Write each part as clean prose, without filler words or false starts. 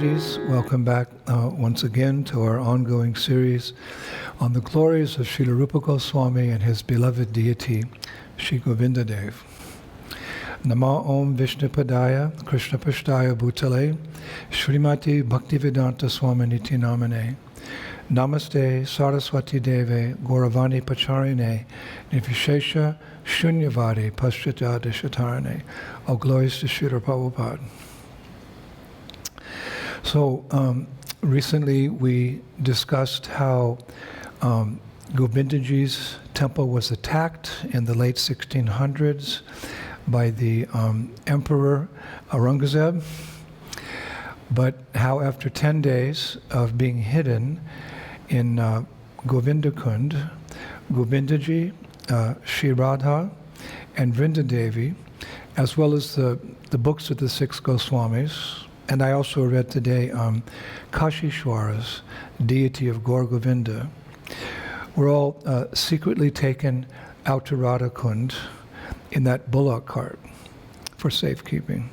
devotees, welcome back once again to our ongoing series on the glories of Srila Rupa Goswami and his beloved deity, Sri Govinda-dev. Nama Om Vishnupadaya Krishna Pashtaya Bhutale Srimati Bhaktivedanta Swami Niti Namane Namaste Saraswati Deve Gauravani Pacharine Nivishesha Shunyavadi Paschata Deshatarane. All glories to Srila Prabhupada. So recently we discussed how Govindaji's temple was attacked in the late 1600s by the Emperor Arungazeb, but how after 10 days of being hidden in Govinda Kunda, Govindaji, Sri Radha, and Vrindadevi, as well as the books of the six Goswamis, and I also read today Kashishwara's Deity of Govinda, were all secretly taken out to Radha Kunda in that bullock cart for safekeeping.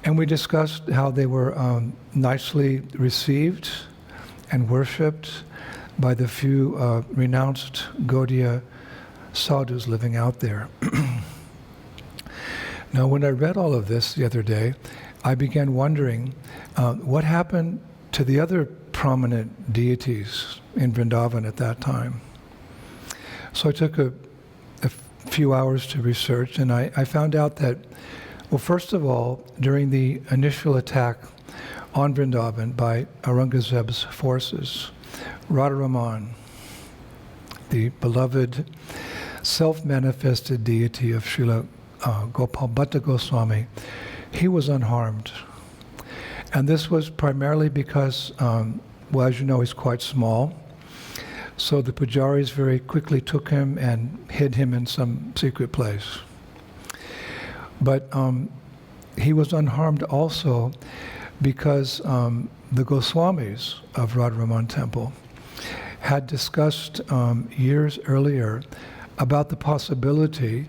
And we discussed how they were nicely received and worshipped by the few renounced Gaudiya sadhus living out there. Now, when I read all of this the other day, I began wondering what happened to the other prominent deities in Vrindavan at that time. So I took a few hours to research, and I found out that, well, first of all, during the initial attack on Vrindavan by Aurangzeb's forces, Radharaman, the beloved self-manifested deity of Srila Gopal Bhatta Goswami, he was unharmed. And this was primarily because, well, as you know, he's quite small. So the pujaris very quickly took him and hid him in some secret place. But he was unharmed also because the Goswamis of Radharaman Temple had discussed years earlier about the possibility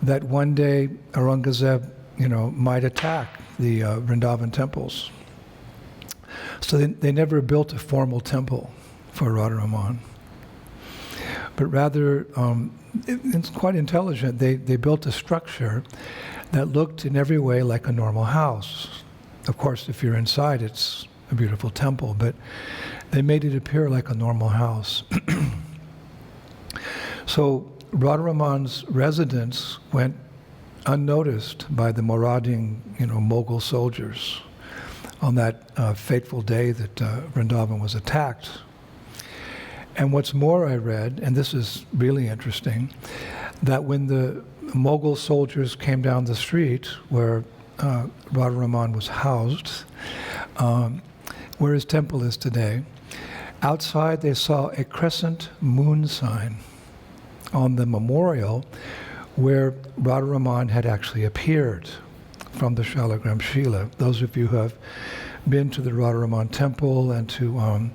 that one day Aurangzeb, might attack the Vrindavan temples. So they never built a formal temple for Radharaman. But rather, it's quite intelligent. They built a structure that looked in every way like a normal house. Of course, if you're inside, it's a beautiful temple, but they made it appear like a normal house. So Radharaman's residence went unnoticed by the marauding, Mughal soldiers on that fateful day that Vrindavan was attacked. And what's more, I read, and this is really interesting, that when the Mughal soldiers came down the street where Radharaman was housed, where his temple is today, outside they saw a crescent moon sign on the memorial where Radharaman had actually appeared from the Shalagram Shila. Those of you who have been to the Radharaman temple and to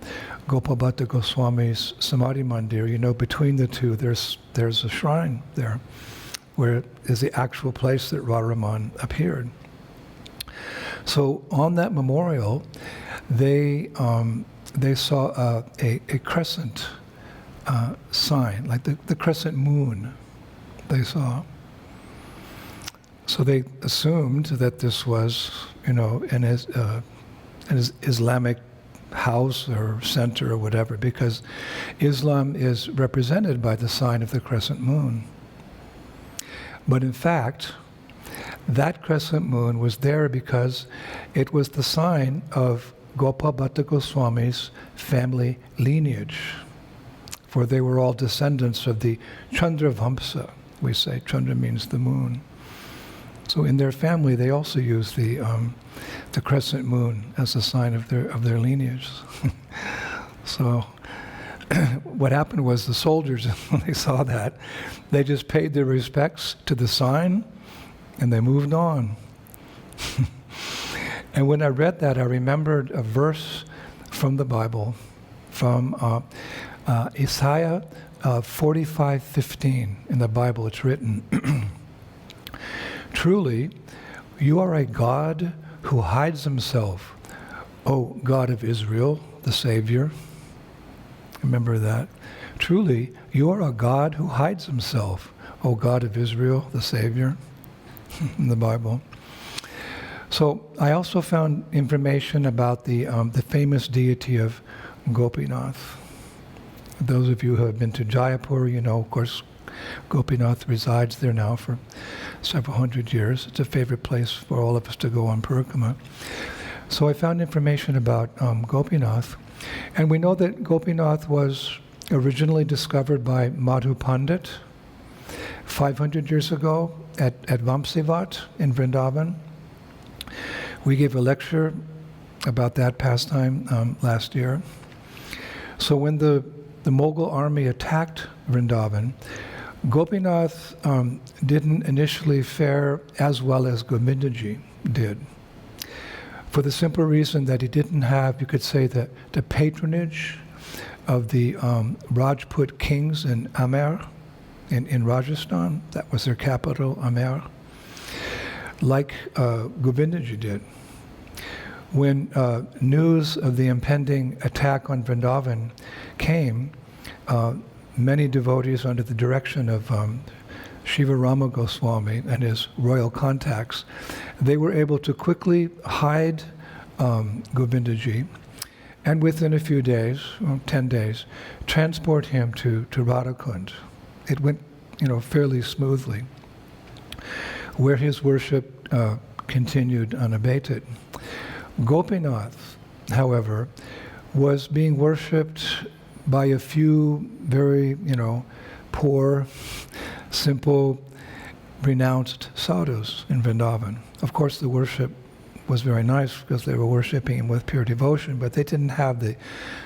Gopal Bhatta Goswami's Samadhi Mandir, between the two there's a shrine there where is the actual place that Radharaman appeared. So on that memorial, they saw a crescent sign, like the crescent moon they saw. So they assumed that this was, an Islamic house or center or whatever, because Islam is represented by the sign of the crescent moon. But in fact, that crescent moon was there because it was the sign of Gopal Bhatta Goswami's family lineage, for they were all descendants of the Chandra Vamsa. We say Chandra means the moon. So in their family, they also use the crescent moon as a sign of their lineage. So what happened was the soldiers, when they saw that, they just paid their respects to the sign, and they moved on. And when I read that, I remembered a verse from the Bible, from Isaiah 45:15. In the Bible, it's written, "Truly, you are a God who hides himself O God of Israel, the Savior. Remember that. Truly, you are a God who hides himself, O God of Israel, the Savior, in the Bible. So I also found information about the famous deity of Gopinath. Those of you who have been to Jaipur, you know, of course, Gopinath resides there now for several hundred years. It's a favorite place for all of us to go on parikrama. So I found information about Gopinath, and we know that Gopinath was originally discovered by Madhu Pandit 500 years ago at Vamsivat in Vrindavan. We gave a lecture about that pastime last year. So when the Mughal army attacked Vrindavan, Gopinath didn't initially fare as well as Govindaji did, for the simple reason that he didn't have, you could say, the patronage of the Rajput kings in Amer, in Rajasthan. That was their capital, Amer, like Govindaji did. When news of the impending attack on Vrindavan came, many devotees under the direction of Shiva Rama Goswami and his royal contacts, they were able to quickly hide Govindaji, and within a few days, 10 days, transport him to Radha Kunda. It went, fairly smoothly, where his worship continued unabated. Gopinath, however, was being worshipped by a few very, poor, simple, renounced sadhus in Vrindavan. Of course, the worship was very nice because they were worshipping him with pure devotion, but they didn't have the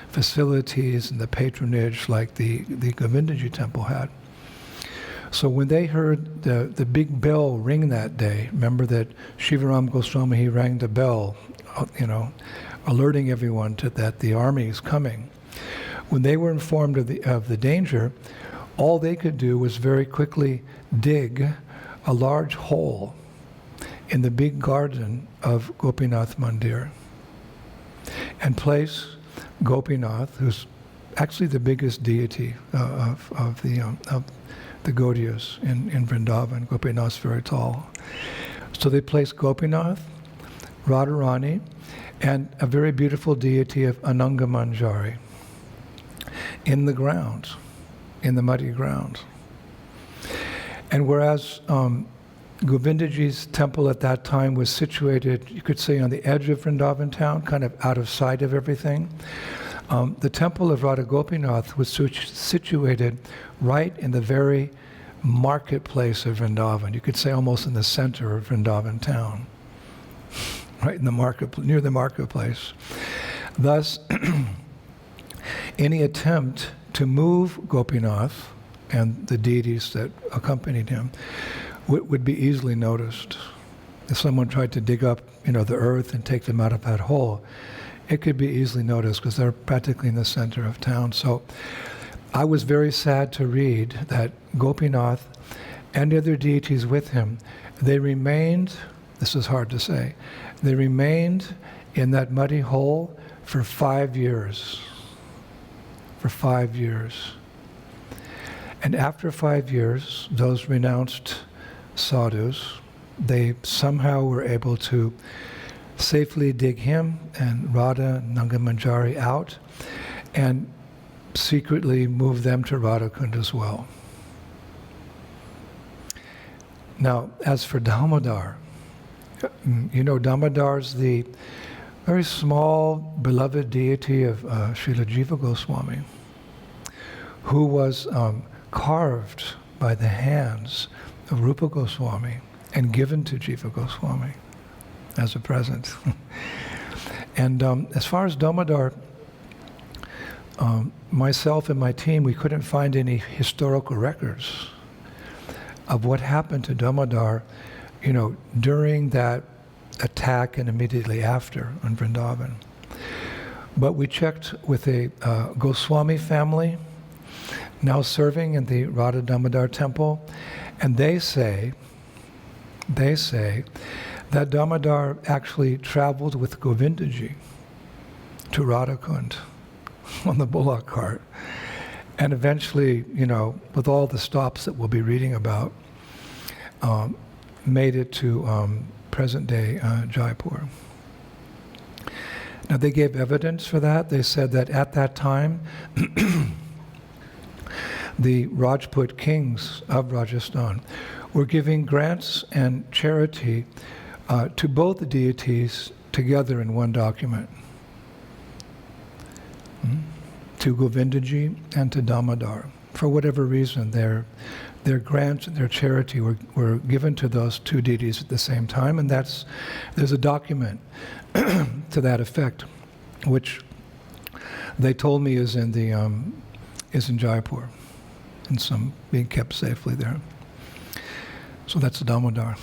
facilities and the patronage like the Govindaji temple had. So when they heard the big bell ring that day, remember that Shivaram Goswami, he rang the bell, alerting everyone that the army is coming. When they were informed of the danger, all they could do was very quickly dig a large hole in the big garden of Gopinath Mandir and place Gopinath, who's actually the biggest deity of the Gaudiyas in Vrindavan. Gopinath's very tall. So they placed Gopinath, Radharani, and a very beautiful deity of Ananga Manjari in the ground, in the muddy ground. And whereas Govindaji's temple at that time was situated, you could say, on the edge of Vrindavan town, kind of out of sight of everything, the temple of Radha Gopinath was situated right in the very marketplace of Vrindavan. You could say almost in the center of Vrindavan town, right in the market, near the marketplace. Thus, any attempt to move Gopinath and the deities that accompanied him would be easily noticed. If someone tried to dig up, the earth and take them out of that hole, it could be easily noticed because they're practically in the center of town. So I was very sad to read that Gopinath and the other deities with him, they remained, this is hard to say, they remained in that muddy hole for 5 years. For 5 years. And after 5 years, those renounced sadhus, they somehow were able to safely dig him and Radha and Nanga Manjari out and secretly move them to Radha Kunda as well. Now, as for Damodar, Damodar's the very small, beloved deity of Srila Jiva Goswami, who was carved by the hands of Rupa Goswami and given to Jiva Goswami as a present. And as far as Damodar, myself and my team, we couldn't find any historical records of what happened to Damodar, during that attack and immediately after on Vrindavan. But we checked with a Goswami family now serving in the Radha Damodar temple, and they say that Damodar actually traveled with Govindaji to Radha Kunda on the bullock cart. And eventually, with all the stops that we'll be reading about, made it to present-day Jaipur. Now, they gave evidence for that. They said that at that time, the Rajput kings of Rajasthan were giving grants and charity to both the deities together in one document. To Govindaji and to Damodar. For whatever reason, their grants and their charity were given to those two deities at the same time, and there's a document to that effect, which they told me is in Jaipur, and being kept safely there. So that's the Damodar.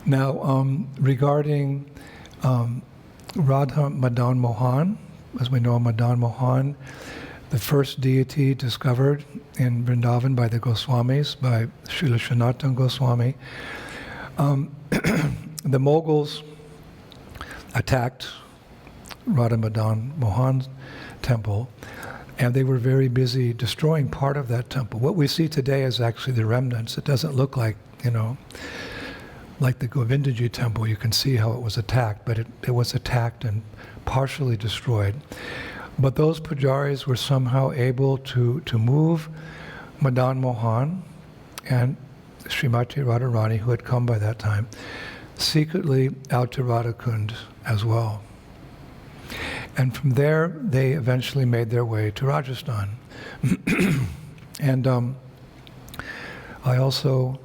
Now, regarding Radha Madan Mohan, as we know, Madan Mohan, the first deity discovered in Vrindavan by the Goswamis, by Srila Sanatana Goswami. The Mughals attacked Radha Madan Mohan's temple, and they were very busy destroying part of that temple. What we see today is actually the remnants. It doesn't look like, like the Govindaji temple. You can see how it was attacked, but it was attacked and partially destroyed. But those pujaris were somehow able to move Madan Mohan and Srimati Radharani, who had come by that time, secretly out to Radha Kunda as well. And from there, they eventually made their way to Rajasthan. And I also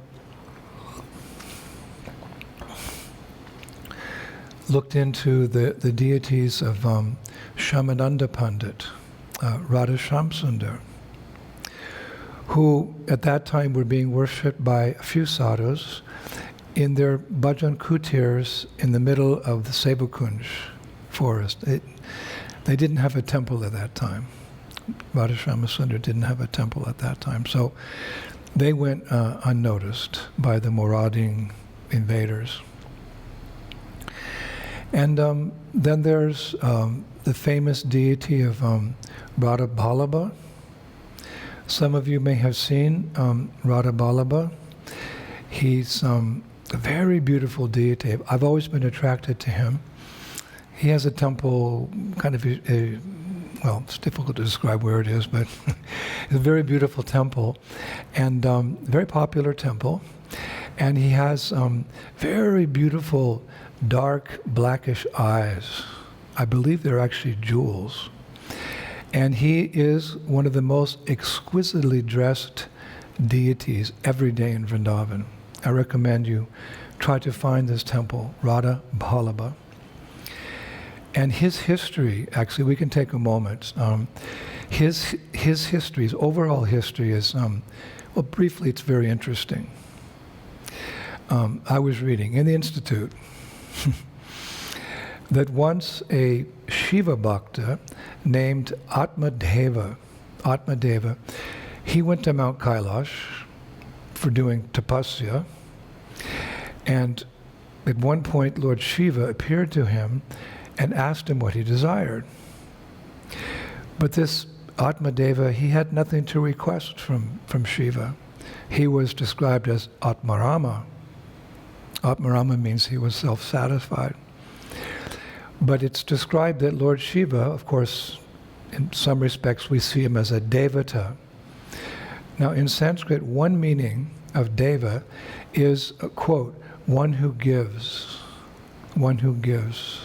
looked into the deities of Shamananda Pandit, Radha Shamsundar, who at that time were being worshipped by a few sadhus in their bhajan kutirs in the middle of the Sevakunj forest. They didn't have a temple at that time. Radha Shamsundar didn't have a temple at that time. So they went unnoticed by the Moradin invaders. And then there's the famous deity of Radha Balaba. Some of you may have seen Radha Balaba. He's a very beautiful deity. I've always been attracted to him. He has a temple, kind of well, it's difficult to describe where it is, but it's a very beautiful temple, and very popular temple. And he has very beautiful, dark, blackish eyes. I believe they're actually jewels. And he is one of the most exquisitely dressed deities every day in Vrindavan. I recommend you try to find this temple, Radha Balaba. And his history, actually, we can take a moment. His history, his overall history is, well, briefly, it's very interesting. I was reading in the Institute that once a Shiva Bhakta named Atmadeva, he went to Mount Kailash for doing tapasya, and at one point Lord Shiva appeared to him and asked him what he desired. But this Atmadeva, he had nothing to request from Shiva. He was described as Atmarama. Atmarama means he was self-satisfied. But it's described that Lord Shiva, of course, in some respects we see him as a devata. Now in Sanskrit, one meaning of deva is, quote, one who gives, one who gives.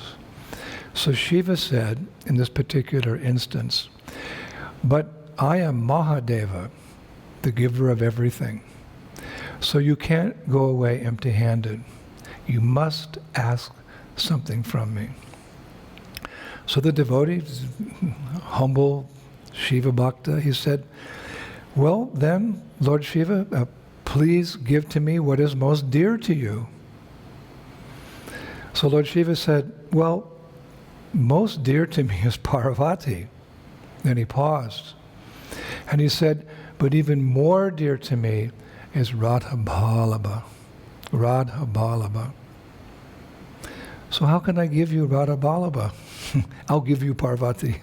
So Shiva said, in this particular instance, but I am Mahadeva, the giver of everything. So you can't go away empty-handed. You must ask something from me. So the devotee, humble Shiva Bhakta, he said, well then, Lord Shiva, please give to me what is most dear to you. So Lord Shiva said, well, most dear to me is Parvati. Then he paused. And he said, but even more dear to me is Radha Balaba. Radha Balaba. So how can I give you Radha Balaba? I'll give you Parvati.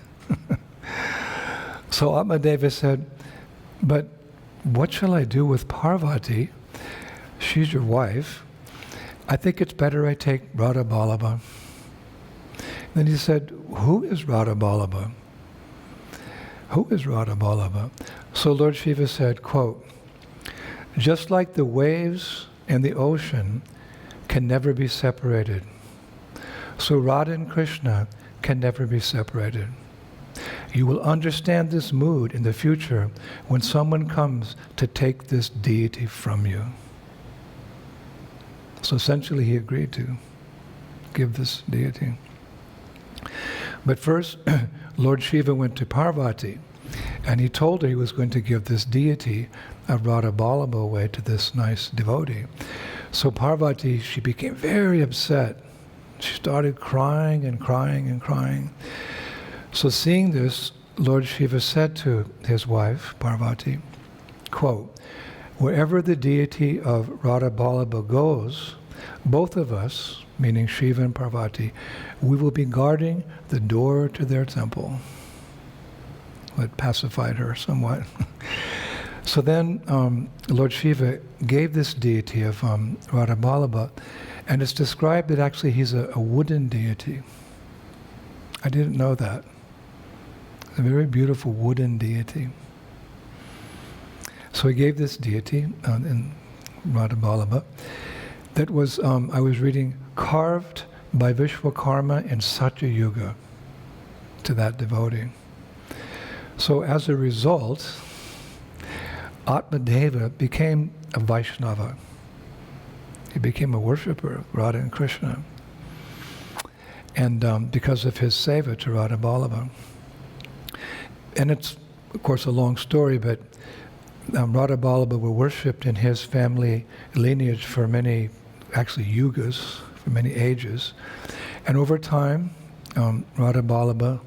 So Atmadeva said, but what shall I do with Parvati? She's your wife. I think it's better I take Radha Balaba. Then he said, who is Radha Balaba? Who is Radha Balaba? So Lord Shiva said, quote, just like the waves and the ocean can never be separated, so Radha and Krishna can never be separated. You will understand this mood in the future when someone comes to take this deity from you. So essentially he agreed to give this deity. But first, Lord Shiva went to Parvati, and he told her he was going to give this deity of Radha Balaba away to this nice devotee. So Parvati, she became very upset. She started crying and crying and crying. So seeing this, Lord Shiva said to his wife, Parvati, quote, wherever the deity of Radha Balaba goes, both of us, meaning Shiva and Parvati, we will be guarding the door to their temple. It pacified her somewhat. So then Lord Shiva gave this deity of Radha Balaba, and it's described that actually he's a wooden deity. I didn't know that. A very beautiful wooden deity. So he gave this deity in Radha Balaba that was, I was reading, carved by Vishwakarma in Satya Yuga to that devotee. So as a result, Atmadeva became a Vaishnava. He became a worshipper of Radha and Krishna. And because of his seva to Radha Balaba. And it's, of course, a long story, but Radha Balaba were worshipped in his family lineage for many, actually yugas, for many ages. And over time, Radha Balaba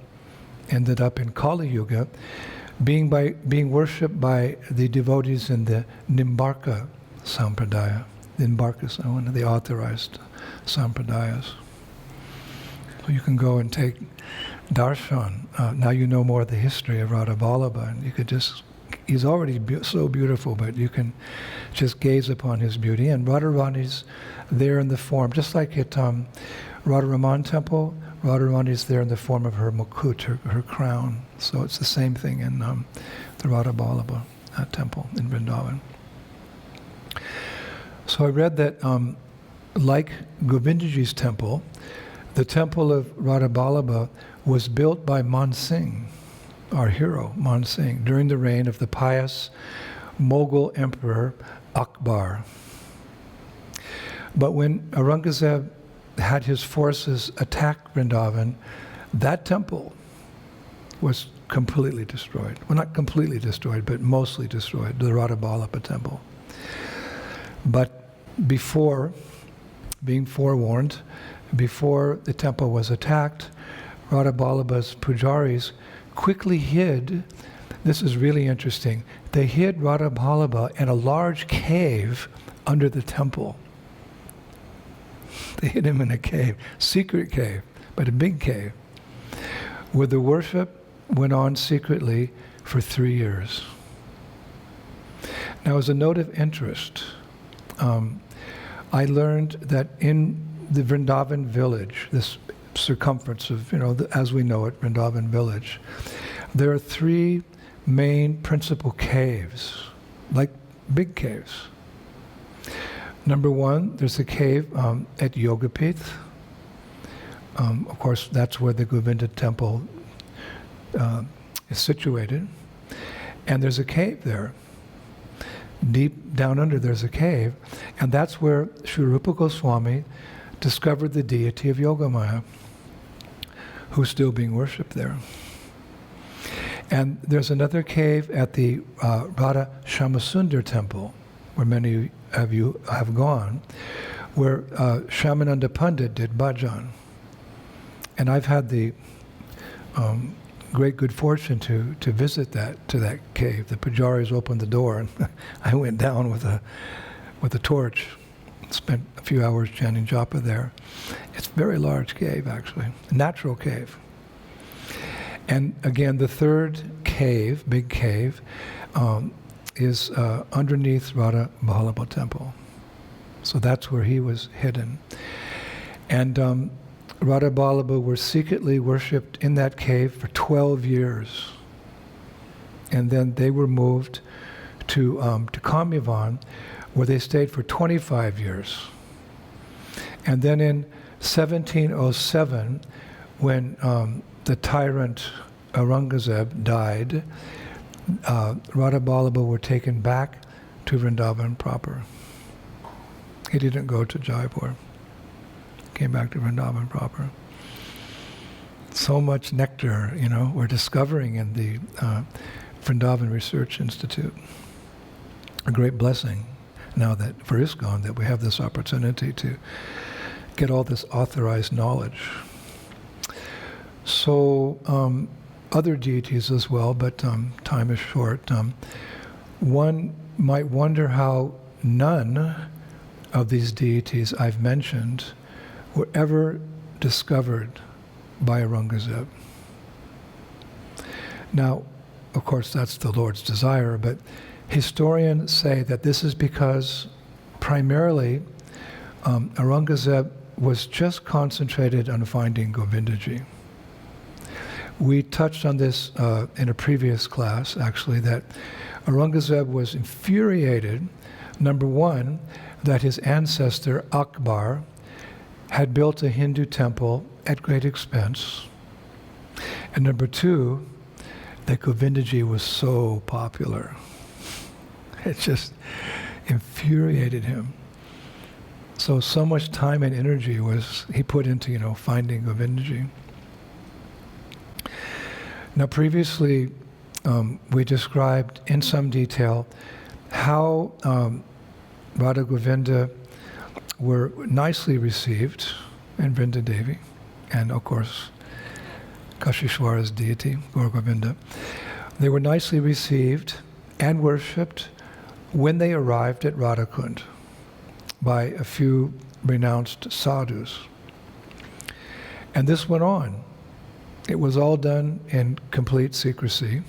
ended up in Kali Yuga, being worshipped by the devotees in the Nimbarka Sampradaya. The Nimbarkas are one of the authorized Sampradayas. So you can go and take darshan. Now you know more of the history of Radha Balaba, and you could just, he's already so beautiful, but you can just gaze upon his beauty. And Radharani's there in the form, just like at Radharaman temple, Radharani's there in the form of her mukut, her crown. So it's the same thing in the Radha Balaba temple in Vrindavan. So I read that like Govindaji's temple, the temple of Radha Balaba was built by Man Singh, our hero, Man Singh, during the reign of the pious Mughal Emperor Akbar. But when Aurangazeb had his forces attack Vrindavan, that temple was completely destroyed. Well, not completely destroyed, but mostly destroyed, the Radha Balaba temple. But before, being forewarned, before the temple was attacked, Radha Balaba's pujaris quickly hid, this is really interesting, they hid Radha Balaba in a large cave under the temple. They hid him in a cave, secret cave, but a big cave, where the worship went on secretly for 3 years. Now, as a note of interest, I learned that in the Vrindavan village, this circumference of, as we know it, Vrindavan village, there are 3 main principal caves, like big caves. Number 1, there's a cave at Yogapith. Of course, that's where the Govinda temple is situated. And there's a cave there. Deep down under there's a cave, and that's where Sri Rupa Goswami discovered the deity of Yogamaya, who's still being worshipped there. And there's another cave at the Radha Shamasundar temple, where many of you have gone, where Shyamananda Pandit did bhajan. And I've had the great good fortune to visit that cave. The pujaris opened the door, and I went down with a torch. Spent a few hours chanting japa there. It's a very large cave, actually, a natural cave. And again, the third cave, big cave, is underneath Radha Balaba temple. So that's where he was hidden. And Radha Balaba were secretly worshipped in that cave for 12 years. And then they were moved to Kamyavan, where they stayed for 25 years. And then in 1707, when the tyrant Aurangazeb died, Radha Balaba were taken back to Vrindavan proper. He didn't go to Jaipur. Came back to Vrindavan proper. So much nectar, we're discovering in the Vrindavan Research Institute. A great blessing now that for ISKCON that we have this opportunity to get all this authorized knowledge. So other deities as well, but time is short. One might wonder how none of these deities I've mentioned were ever discovered by Aurangazeb. Now, of course, that's the Lord's desire, but historians say that this is because primarily Aurangazeb was just concentrated on finding Govindaji. We touched on this in a previous class, actually, that Aurangazeb was infuriated, number one, that his ancestor Akbar had built a Hindu temple at great expense, and number two, that Govindaji was so popular. It just infuriated him. So much time and energy was he put into, finding Govindaji. Now previously, we described in some detail how Radha Govinda were nicely received in Vrindadevi, and of course, Kashishwara's deity, Gaur Govinda. They were nicely received and worshipped when they arrived at Radha Kunda by a few renounced sadhus. And this went on. It was all done in complete secrecy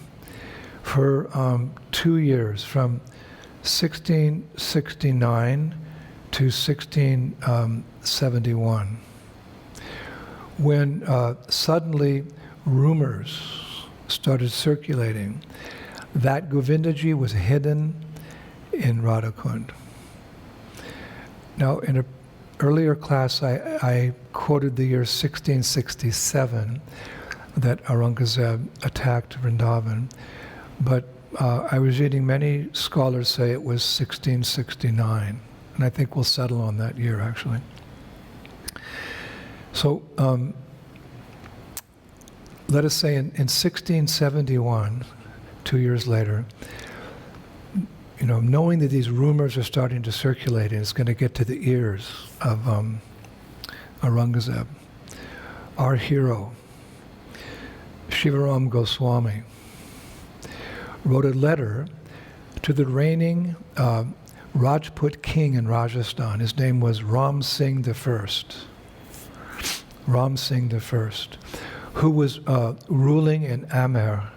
for 2 years, from 1669 to 1671, when suddenly rumors started circulating that Govindaji was hidden in Radha Kunda. Now, in an earlier class, I quoted the year 1667 that Aurangazeb attacked Vrindavan, but I was reading many scholars say it was 1669, and I think we'll settle on that year, actually. So, let us say in 1671, 2 years later, knowing that these rumors are starting to circulate and it's going to get to the ears of Aurangazeb, our hero, Shivaram Goswami, wrote a letter to the reigning Rajput king in Rajasthan. His name was Ram Singh I. Ram Singh I, who was ruling in Amer.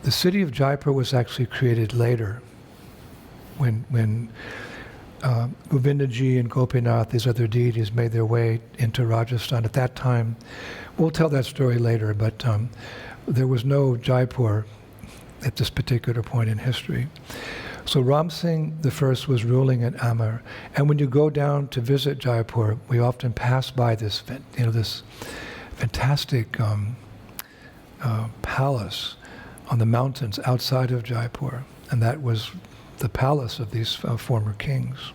The city of Jaipur was actually created later, when Govindaji and Gopinath, these other deities, made their way into Rajasthan. At that time, we'll tell that story later, but there was no Jaipur at this particular point in history. So Ram Singh I was ruling in Amer, and when you go down to visit Jaipur, we often pass by this, this fantastic palace on the mountains outside of Jaipur, and that was the palace of these former kings,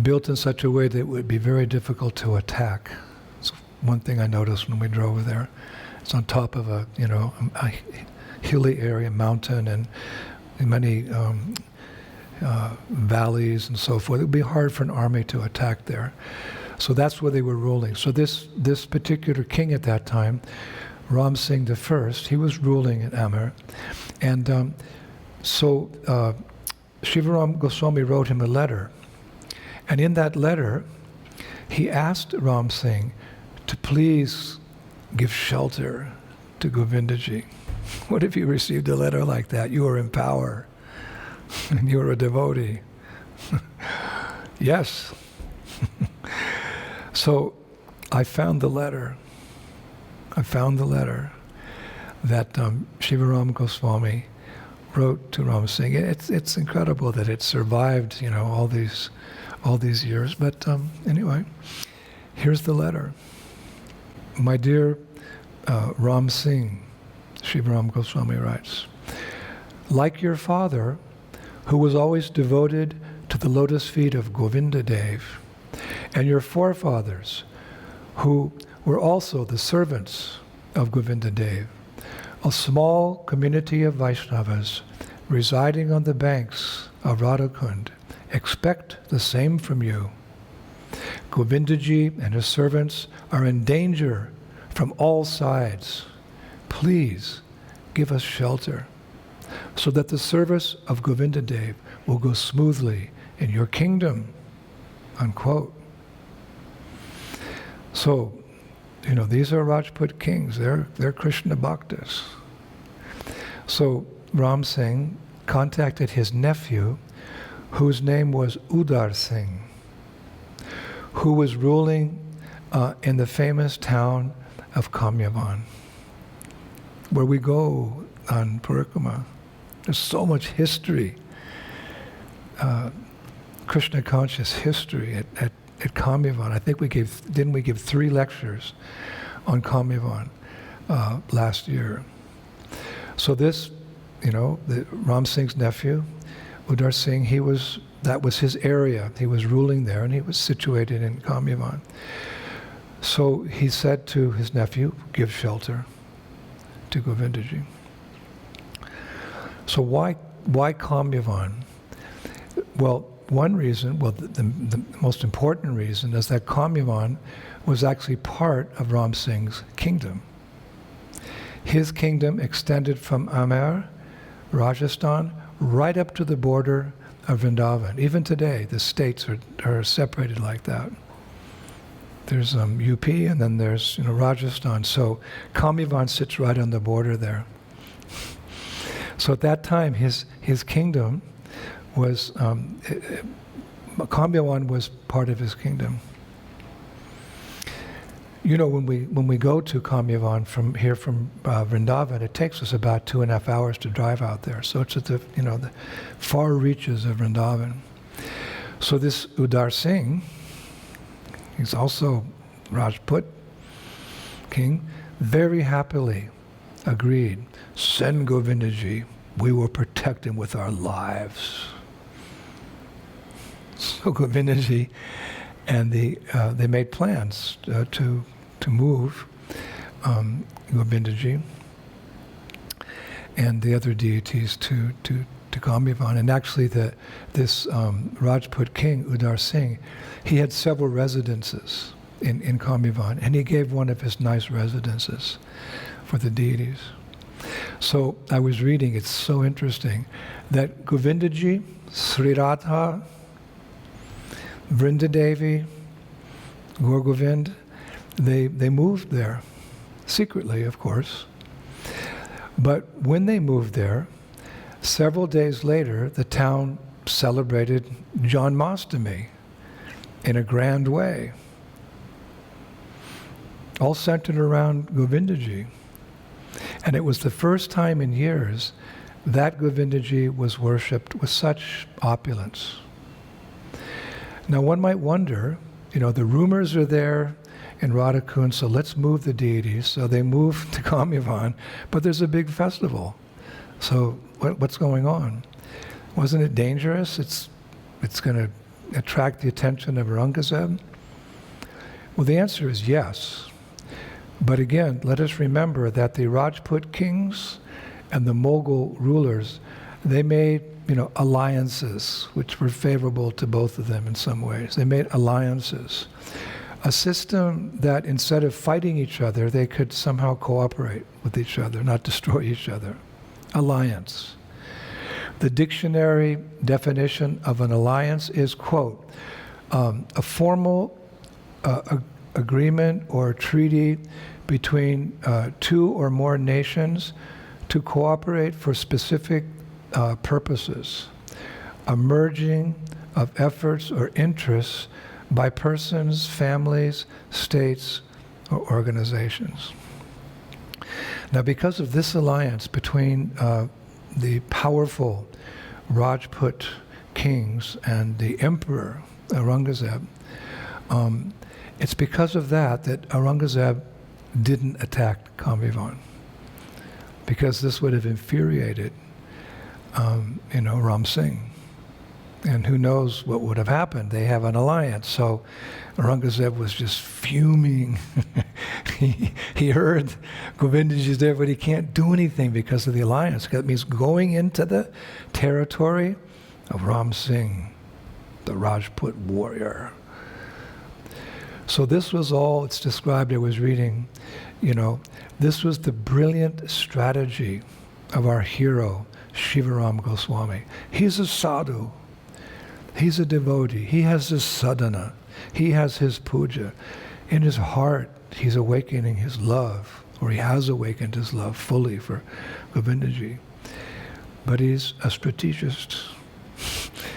built in such a way that it would be very difficult to attack. It's one thing I noticed when we drove there. It's on top of a hilly area, mountain, and many valleys and so forth. It would be hard for an army to attack there. So that's where they were ruling. So this particular king at that time, Ram Singh I, he was ruling in Amer, and so Shivaram Goswami wrote him a letter, and in that letter, he asked Ram Singh to please give shelter to Govindaji. What if you received a letter like that? You are in power, and you are a devotee. Yes. So I found the letter. That Shivaram Goswami wrote to Ram Singh. It's incredible that it survived, all these years. But anyway, here's the letter. My dear Ram Singh, Shivaram Goswami writes, like your father, who was always devoted to the lotus feet of Govinda-dev, and your forefathers, who were also the servants of Govinda-dev, a small community of Vaishnavas residing on the banks of Radha Kunda expect the same from you. Govindaji and his servants are in danger from all sides. Please give us shelter so that the service of Govinda-dev will go smoothly in your kingdom. Unquote. So, these are Rajput kings. They're Krishna Bhaktas. So Ram Singh contacted his nephew, whose name was Udar Singh, who was ruling in the famous town of Kamyavan, where we go on Parikrama. There's so much history, Krishna conscious history at Kamyavan. I think we gave 3 lectures on Kamyavan last year. So this, the Ram Singh's nephew, Udar Singh, that was his area. He was ruling there, and he was situated in Kamyavan. So he said to his nephew, give shelter to Govindaji. So why Kamyavan? Well, one reason, the most important reason, is that Kamyavan was actually part of Ram Singh's kingdom. His kingdom extended from Amer, Rajasthan, right up to the border of Vrindavan. Even today, the states are separated like that. There's UP, and then there's Rajasthan. So Kamyavan sits right on the border there. So at that time, his kingdom was Kamyavan was part of his kingdom. When we go to Kamyavan from Vrindavan, it takes us about 2.5 hours to drive out there. So it's at the the far reaches of Vrindavan. So this Udar Singh, he's also Rajput king, very happily agreed, send Govindaji, we will protect him with our lives. So Govindaji and they made plans to move Govindaji and the other deities to Kamyavan. And actually this Rajput king, Udar Singh, he had several residences in Kamyavan, and he gave one of his nice residences for the deities. So I was reading, it's so interesting, that Govindaji, Sri Radha, Vrindadevi, Gaur Govind, they moved there, secretly, of course. But when they moved there, several days later, the town celebrated Janmashtami in a grand way, all centered around Govindaji. And it was the first time in years that Govindaji was worshipped with such opulence. Now one might wonder, the rumors are there in Radha Kunda, so let's move the deities. So they move to Kamyavan, but there's a big festival. So what's going on? Wasn't it dangerous? It's going to attract the attention of Aurangazeb? Well, the answer is yes. But again, let us remember that the Rajput kings and the Mughal rulers, they made alliances which were favorable to both of them in some ways. They made alliances. A system that instead of fighting each other, they could somehow cooperate with each other, not destroy each other. Alliance. The dictionary definition of an alliance is, quote, a formal agreement or treaty between two or more nations to cooperate for specific purposes, a merging of efforts or interests by persons, families, states, or organizations. Now, because of this alliance between the powerful Rajput kings and the Emperor Aurangazeb, it's because of that Aurangazeb didn't attack Kamyavan, because this would have infuriated, Ram Singh. And who knows what would have happened? They have an alliance. So Aurangazeb was just fuming. he heard Govindaji's there, but he can't do anything because of the alliance. That means going into the territory of Ram Singh, the Rajput warrior. So this was all, it's described, I was reading, this was the brilliant strategy of our hero, Shivaram Goswami. He's a sadhu. He's a devotee. He has his sadhana. He has his puja. In his heart, he's awakening his love, or he has awakened his love fully for Govindaji. But he's a strategist.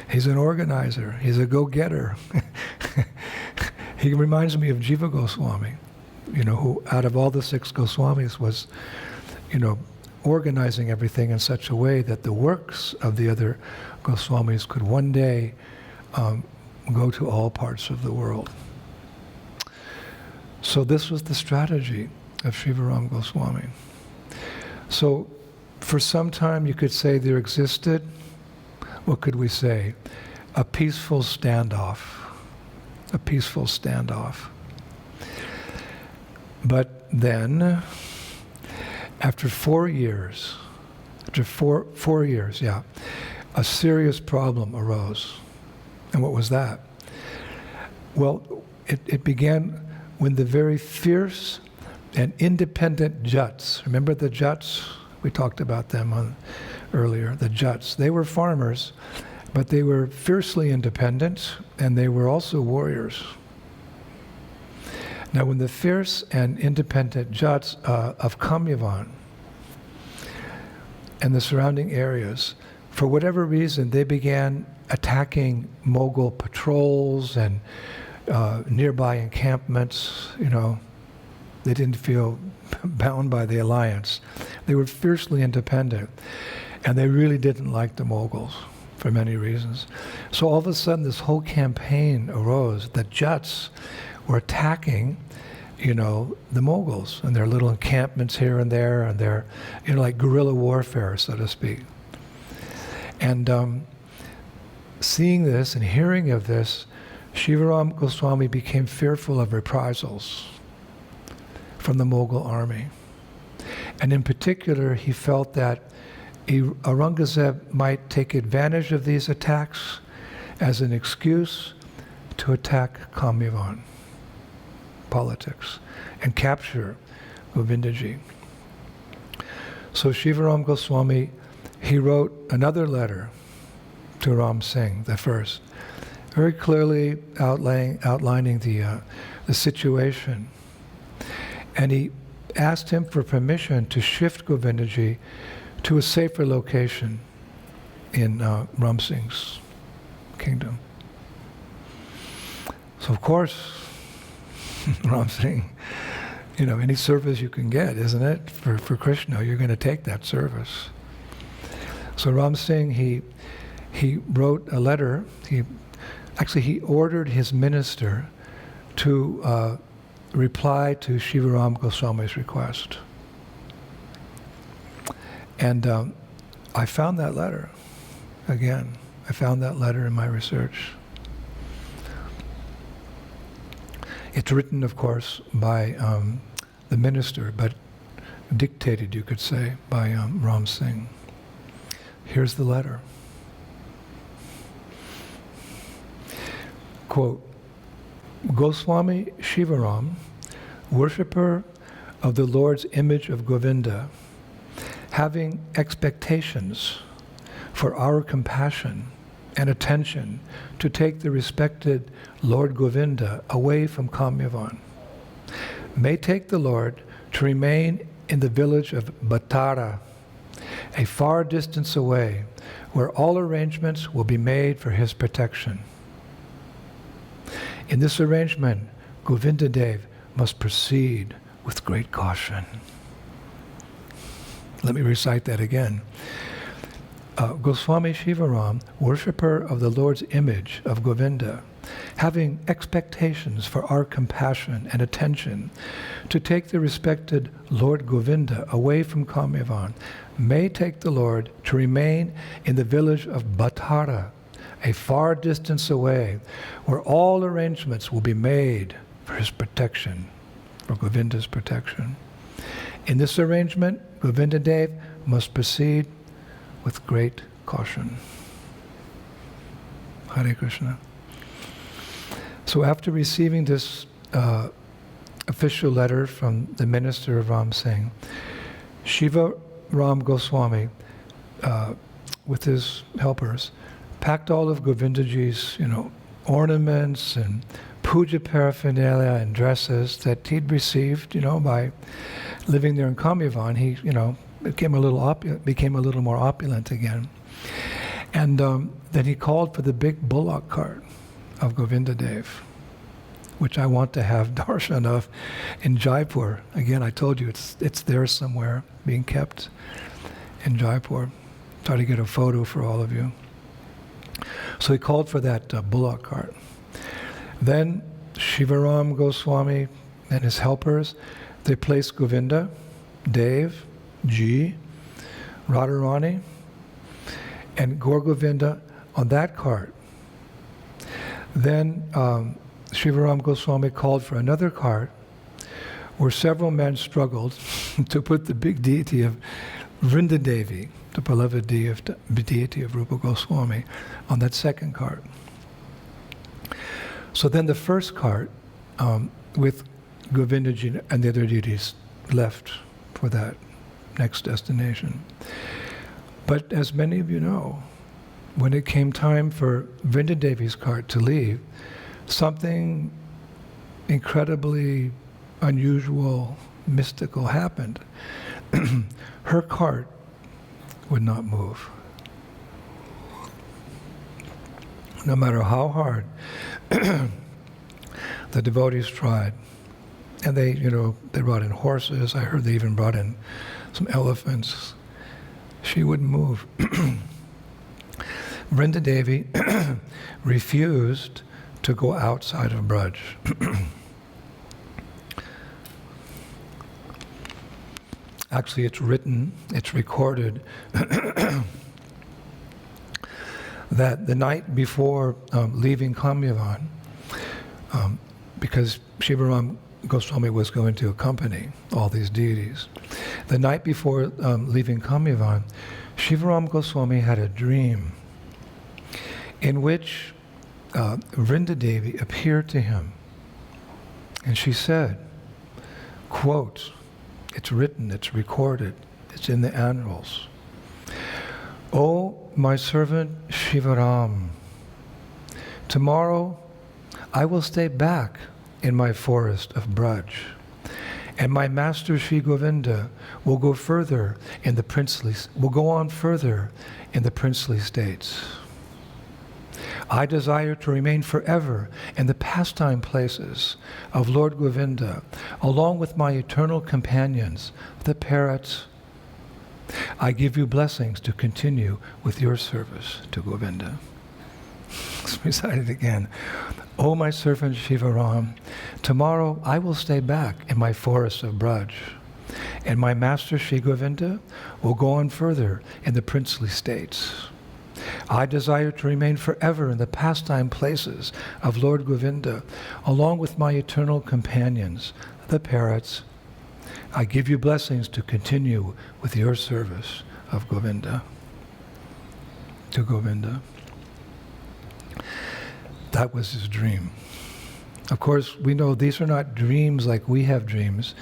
He's an organizer. He's a go-getter. He reminds me of Jiva Goswami, who out of all the 6 Goswamis was, organizing everything in such a way that the works of the other Goswamis could one day go to all parts of the world. So this was the strategy of Shivaram Goswami. So for some time you could say there existed, what could we say? A peaceful standoff. A peaceful standoff. But then, after 4 years, a serious problem arose. And what was that? Well, it began when the very fierce and independent Jats, remember the Jats? We talked about them earlier, the Jats. They were farmers, but they were fiercely independent, and they were also warriors. Now, when the fierce and independent Jats of Kamyavan and the surrounding areas, for whatever reason, they began attacking Mughal patrols and nearby encampments, they didn't feel bound by the alliance. They were fiercely independent, and they really didn't like the Mughals for many reasons. So all of a sudden, this whole campaign arose. The Jats were attacking, the Mughals and their little encampments here and there, and their, like guerrilla warfare, so to speak. And seeing this and hearing of this, Shivaram Goswami became fearful of reprisals from the Mughal army. And in particular, he felt that Aurangazeb might take advantage of these attacks as an excuse to attack Kamyavan politics and capture Govindaji. So Shivaram Goswami, he wrote another letter to Ram Singh, the first, very clearly outlining the situation. And he asked him for permission to shift Govindaji to a safer location in Ram Singh's kingdom. So of course, Ram Singh, any service you can get, isn't it? For Krishna, you're going to take that service. So Ram Singh, he wrote a letter. He ordered his minister to reply to Shivaram Goswami's request. And I found that letter. Again, I found that letter in my research. It's written, of course, by the minister, but dictated, you could say, by Ram Singh. Here's the letter. Quote, Goswami Shivaram, worshipper of the Lord's image of Govinda, having expectations for our compassion and attention to take the respected Lord Govinda away from Kamyavan, may take the Lord to remain in the village of Bhattara, a far distance away, where all arrangements will be made for his protection. In this arrangement, Govinda-dev must proceed with great caution. Let me recite that again. Goswami Shivaram, worshipper of the Lord's image of Govinda, having expectations for our compassion and attention to take the respected Lord Govinda away from Kamyavan, may take the Lord to remain in the village of Bhattara, a far distance away, where all arrangements will be made for his protection, for Govinda's protection. In this arrangement, Govinda-dev must proceed with great caution. Hare Krishna. So after receiving this official letter from the minister of Ram Singh, Shiva Ram Goswami, with his helpers, packed all of Govindaji's, ornaments and puja paraphernalia and dresses that he'd received, by living there in Kamyavan. He, became a little more opulent again. And then he called for the big bullock cart of Govinda-dev, which I want to have darshan of in Jaipur. Again, I told you it's there somewhere, being kept in Jaipur. Try to get a photo for all of you. So he called for that bullock cart. Then Shivaram Goswami and his helpers, they placed Govinda, Dev, Ji, Radharani, and Gaur Govinda on that cart. Then Shivaram Goswami called for another cart where several men struggled to put the big deity of Vrindadevi, the beloved deity of Rupa Goswami, on that second cart. So then the first cart with Govindaji and the other deities left for that next destination. But as many of you know, when it came time for Vrindadevi's cart to leave, something incredibly unusual, mystical happened. Her cart would not move. No matter how hard the devotees tried. And they brought in horses. I heard they even brought in some elephants. She wouldn't move. Vrindadevi refused to go outside of Braj. Actually, it's written, it's recorded that the night before leaving Kamyavan, because Shivaram Goswami was going to accompany all these deities, the night before leaving Kamyavan, Shivaram Goswami had a dream in which Vrindadevi appeared to him. And she said, quote, it's written, it's recorded, it's in the annals. "Oh, my servant Shivaram, tomorrow I will stay back in my forest of Braj, and my master Shri Govinda will go on further in the princely states. I desire to remain forever in the pastime places of Lord Govinda, along with my eternal companions, the parrots. I give you blessings to continue with your service to Govinda." Let's recite it again. "O my servant Shivaram, tomorrow I will stay back in my forest of Braj, and my master Shri Govinda will go on further in the princely states. I desire to remain forever in the pastime places of Lord Govinda, along with my eternal companions, the parrots. I give you blessings to continue with your service of Govinda, to Govinda." That was his dream. Of course, we know these are not dreams like we have dreams.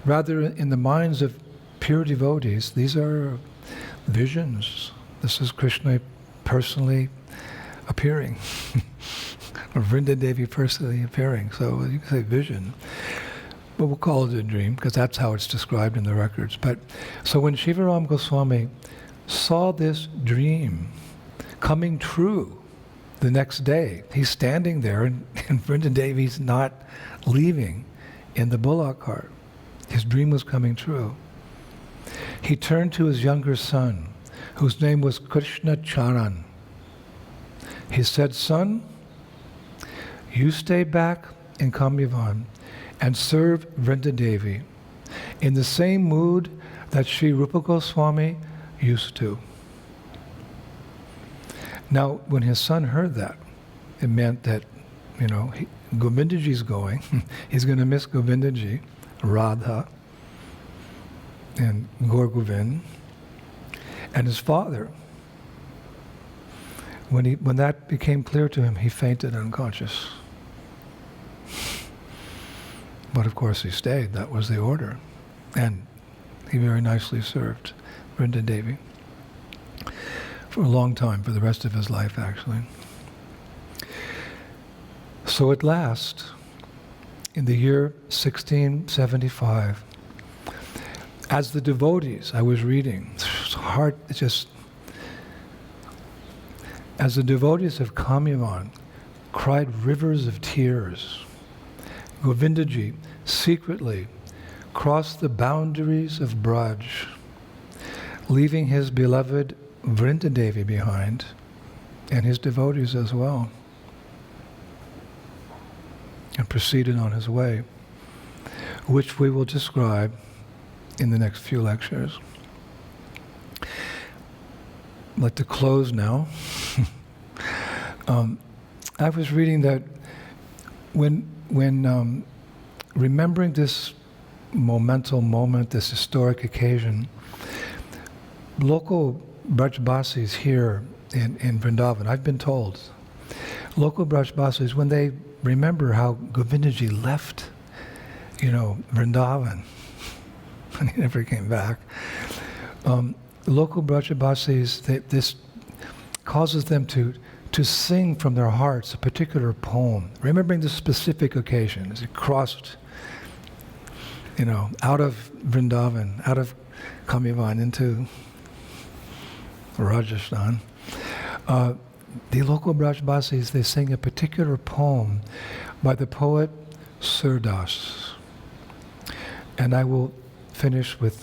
Rather, in the minds of pure devotees, these are visions. This is Krishna personally appearing, or Vrindadevi personally appearing. So you can say vision. but we'll call it a dream because that's how it's described in the records. But so when Shivaram Goswami saw this dream coming true the next day, he's standing there and Vrindadevi's not leaving in the bullock cart. His dream was coming true. He turned to his younger son, whose name was Krishna Charan. He said, "Son, you stay back in Kamyavan and serve Vrindadevi in the same mood that Sri Rupa Goswami used to." Now, when his son heard that, it meant that, Govindaji's going. He's going to miss Govindaji, Radha, and Gaur Govind, and his father. When that became clear to him, he fainted unconscious. But of course he stayed. That was the order. And he very nicely served Vrindadevi for a long time, for the rest of his life actually. So at last, in the year 1675, as the devotees, I was reading, it's hard, as the devotees of Kamyavan cried rivers of tears, Govindaji secretly crossed the boundaries of Braj, leaving his beloved Vrindadevi behind, and his devotees as well, and proceeded on his way, which we will describe in the next few lectures. I'd like to close now. I was reading that when remembering this monumental moment, this historic occasion, local Brajbasis here in Vrindavan, I've been told, local Brajbasis, when they remember how Govindaji left, Vrindavan, and he never came back, local Brajbasis, this causes them to sing from their hearts a particular poem, remembering the specific occasion as it crossed, out of Vrindavan, out of Kamyavan into Rajasthan. The local Brajbasis, they sing a particular poem by the poet Surdas. And I will finish with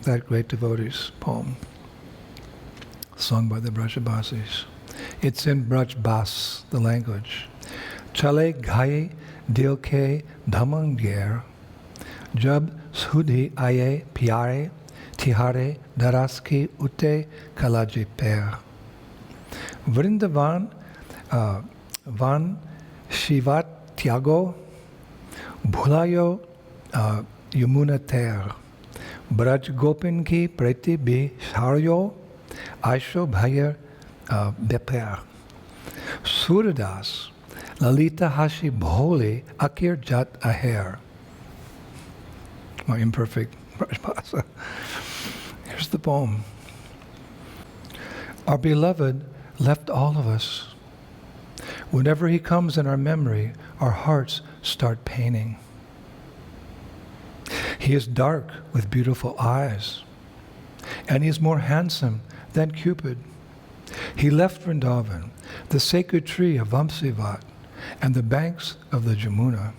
that great devotee's poem, sung by the Brajbasis. It's in Brajbas, the language. Chale ghai dil ke dhamangir, jab sudhi aye pyare, tihare daraski ute kalaji per. Vrindavan van shivat tyago, bhulayo yamuna ter. Braj gopin ki preti bi sharyo, aisho bhayer beper. Suradas lalita hashi bholi akir jat aher. My imperfect Brajbhasa. Here's the poem. Our beloved left all of us. Whenever he comes in our memory, our hearts start paining. He is dark with beautiful eyes, and he is more handsome than Cupid. He left Vrindavan, the sacred tree of Vamsivat, and the banks of the Jamuna.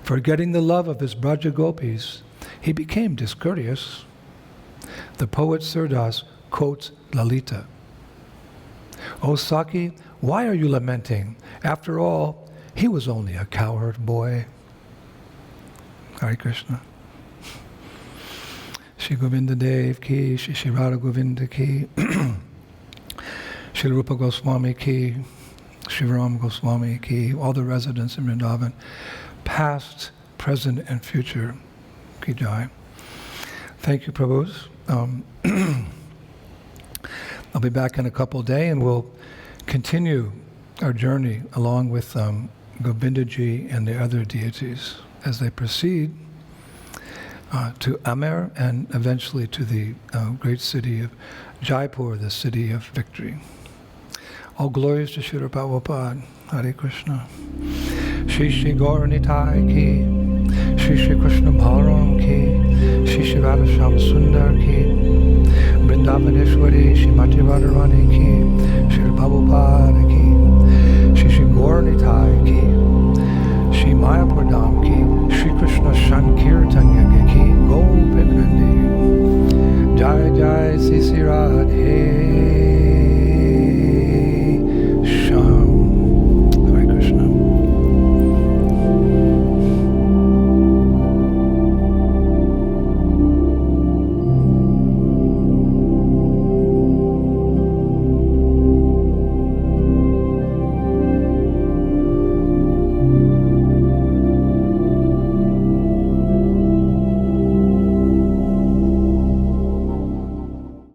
Forgetting the love of his Braja Gopis, he became discourteous. The poet Surdas quotes Lalita. "O Saki, why are you lamenting? After all, he was only a cowherd boy." Hare Krishna. Shri Govinda-dev ki, Shri Radha Govinda ki, Shri Rupa Goswami ki, Shri Ram Goswami ki, all the residents in Vrindavan, past, present, and future. Ki Jai. Thank you, Prabhus. I'll be back in a couple of days and we'll continue our journey along with Govindaji and the other deities as they proceed to Amer and eventually to the great city of Jaipur, the city of victory. All glories to Srila Prabhupada. Hare Krishna. Shri Shri Gaura Nitai ki, Shri Shri Krishna Balaram ki, Shri Shri Radha Sham Sundar ki, Vrindavaneshwari Shrimati Radharani ki, Shri Prabhupada ki, Shri Shri Gaur Nitai ki, Shri Mayapur Dham ki, Shri Krishna Sankirtanya ki, Govinda-dev. Jai Jai Sri Sri Radhe